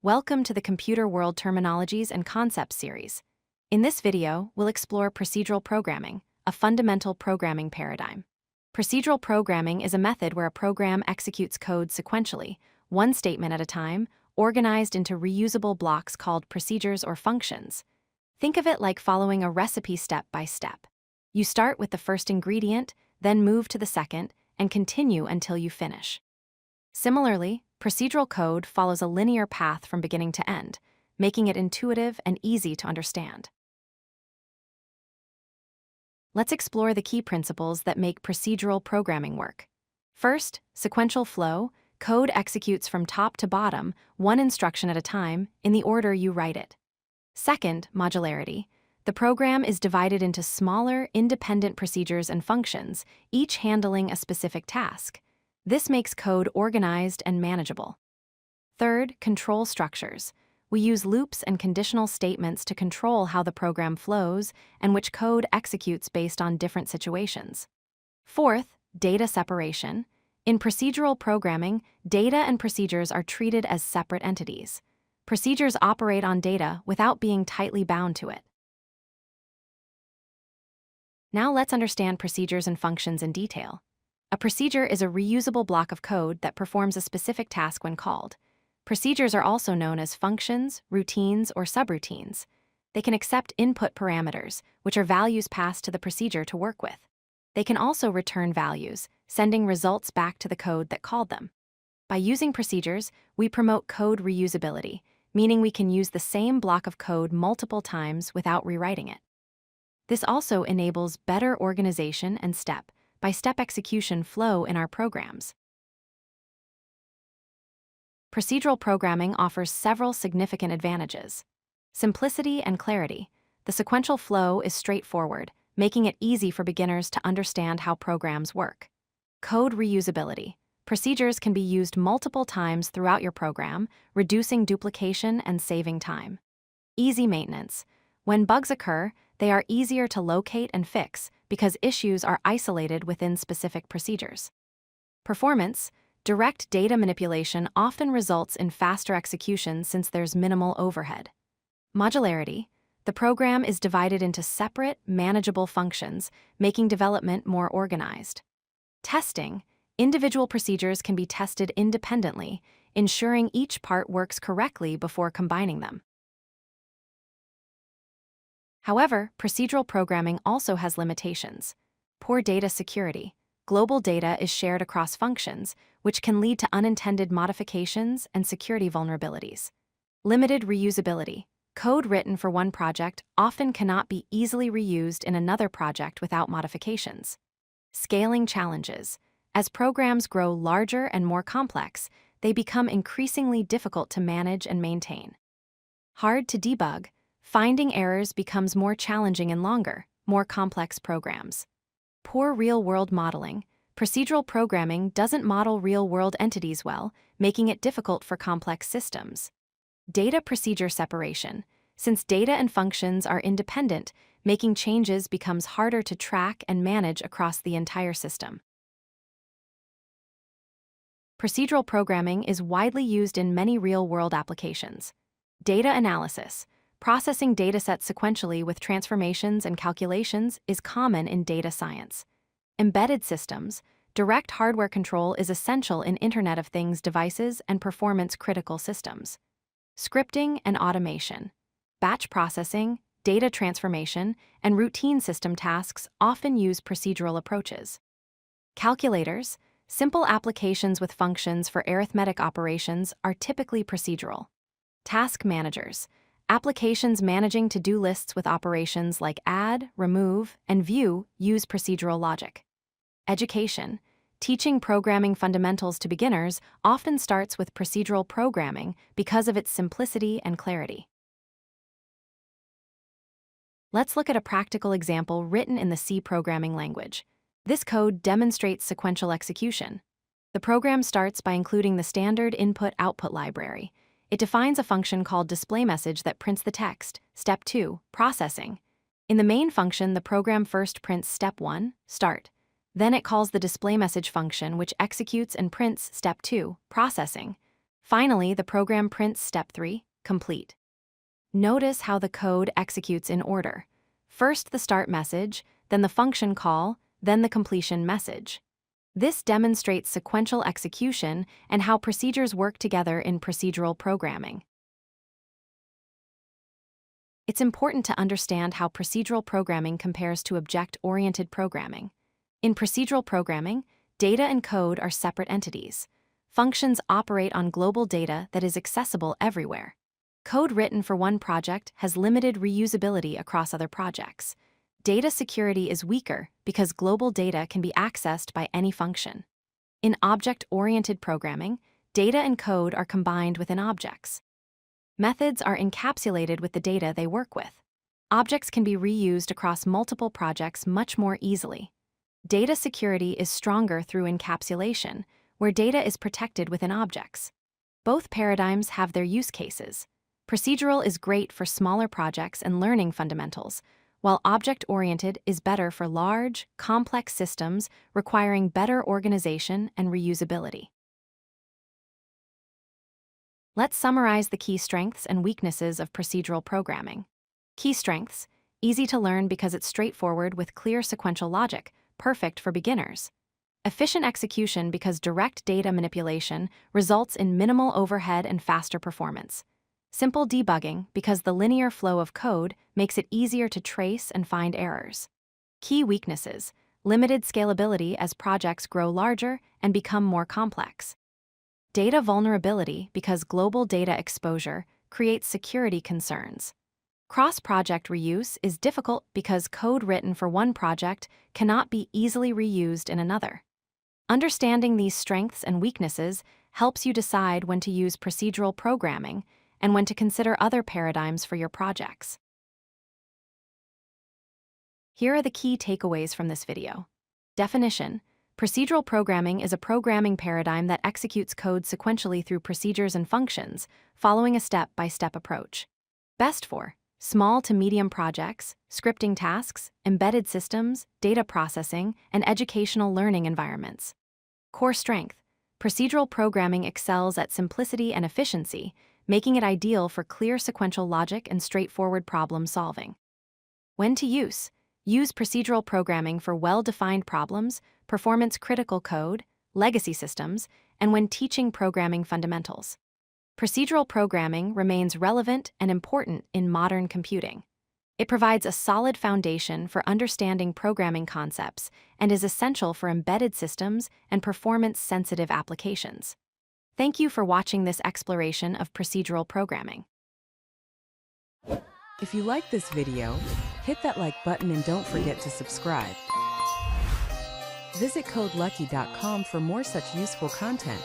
Welcome to the Computer World Terminologies and Concepts series. In this video, we'll explore procedural programming, a fundamental programming paradigm. Procedural programming is a method where a program executes code sequentially, one statement at a time, organized into reusable blocks called procedures or functions. Think of it like following a recipe step by step. You start with the first ingredient, then move to the second, and continue until you finish. Similarly, procedural code follows a linear path from beginning to end, making it intuitive and easy to understand. Let's explore the key principles that make procedural programming work. First, sequential flow. Code executes from top to bottom, one instruction at a time, in the order you write it. Second, modularity. The program is divided into smaller, independent procedures and functions, each handling a specific task. This makes code organized and manageable. Third, control structures. We use loops and conditional statements to control how the program flows and which code executes based on different situations. Fourth, data separation. In procedural programming, data and procedures are treated as separate entities. Procedures operate on data without being tightly bound to it. Now let's understand procedures and functions in detail. A procedure is a reusable block of code that performs a specific task when called. Procedures are also known as functions, routines, or subroutines. They can accept input parameters, which are values passed to the procedure to work with. They can also return values, sending results back to the code that called them. By using procedures, we promote code reusability, meaning we can use the same block of code multiple times without rewriting it. This also enables better organization and step-by-step execution flow in our programs. Procedural programming offers several significant advantages. Simplicity and clarity. The sequential flow is straightforward, making it easy for beginners to understand how programs work. Code reusability. Procedures can be used multiple times throughout your program, reducing duplication and saving time. Easy maintenance. When bugs occur, they are easier to locate and fix because issues are isolated within specific procedures. Performance. Direct data manipulation often results in faster execution since there's minimal overhead. Modularity. The program is divided into separate, manageable functions, making development more organized. Testing. Individual procedures can be tested independently, ensuring each part works correctly before combining them. However, procedural programming also has limitations. Poor data security. Global data is shared across functions, which can lead to unintended modifications and security vulnerabilities. Limited reusability. Code written for one project often cannot be easily reused in another project without modifications. Scaling challenges. As programs grow larger and more complex, they become increasingly difficult to manage and maintain. Hard to debug. Finding errors becomes more challenging in longer, more complex programs. Poor real-world modeling. Procedural programming doesn't model real-world entities well, making it difficult for complex systems. Data procedure separation. Since data and functions are independent, making changes becomes harder to track and manage across the entire system. Procedural programming is widely used in many real-world applications. Data analysis. Processing datasets sequentially with transformations and calculations is common in data science. Embedded systems. Direct hardware control is essential in Internet of Things devices and performance-critical systems. Scripting and automation. Batch processing, data transformation, and routine system tasks often use procedural approaches. Calculators. Simple applications with functions for arithmetic operations are typically procedural. Task managers. Applications managing to-do lists with operations like add, remove, and view use procedural logic. Education. Teaching programming fundamentals to beginners often starts with procedural programming because of its simplicity and clarity. Let's look at a practical example written in the C programming language. This code demonstrates sequential execution. The program starts by including the standard input-output library. It defines a function called displayMessage that prints the text. Step 2, processing. In the main function, the program first prints step 1, start. Then it calls the displayMessage function, which executes and prints step 2, processing. Finally, the program prints step 3, complete. Notice how the code executes in order. First the start message, then the function call, then the completion message. This demonstrates sequential execution and how procedures work together in procedural programming. It's important to understand how procedural programming compares to object-oriented programming. In procedural programming, data and code are separate entities. Functions operate on global data that is accessible everywhere. Code written for one project has limited reusability across other projects. Data security is weaker because global data can be accessed by any function. In object-oriented programming, data and code are combined within objects. Methods are encapsulated with the data they work with. Objects can be reused across multiple projects much more easily. Data security is stronger through encapsulation, where data is protected within objects. Both paradigms have their use cases. Procedural is great for smaller projects and learning fundamentals, while object-oriented is better for large, complex systems requiring better organization and reusability. Let's summarize the key strengths and weaknesses of procedural programming. Key strengths: easy to learn because it's straightforward with clear sequential logic, perfect for beginners. Efficient execution because direct data manipulation results in minimal overhead and faster performance. Simple debugging because the linear flow of code makes it easier to trace and find errors. Key weaknesses: limited scalability as projects grow larger and become more complex. Data vulnerability because global data exposure creates security concerns. Cross-project reuse is difficult because code written for one project cannot be easily reused in another. Understanding these strengths and weaknesses helps you decide when to use procedural programming and when to consider other paradigms for your projects. Here are the key takeaways from this video. Definition: procedural programming is a programming paradigm that executes code sequentially through procedures and functions, following a step-by-step approach. Best for small to medium projects, scripting tasks, embedded systems, data processing, and educational learning environments. Core strength: procedural programming excels at simplicity and efficiency, making it ideal for clear sequential logic and straightforward problem solving. When to use: use procedural programming for well-defined problems, performance-critical code, legacy systems, and when teaching programming fundamentals. Procedural programming remains relevant and important in modern computing. It provides a solid foundation for understanding programming concepts and is essential for embedded systems and performance-sensitive applications. Thank you for watching this exploration of procedural programming. If you like this video, hit that like button and don't forget to subscribe. Visit codelucky.com for more such useful content.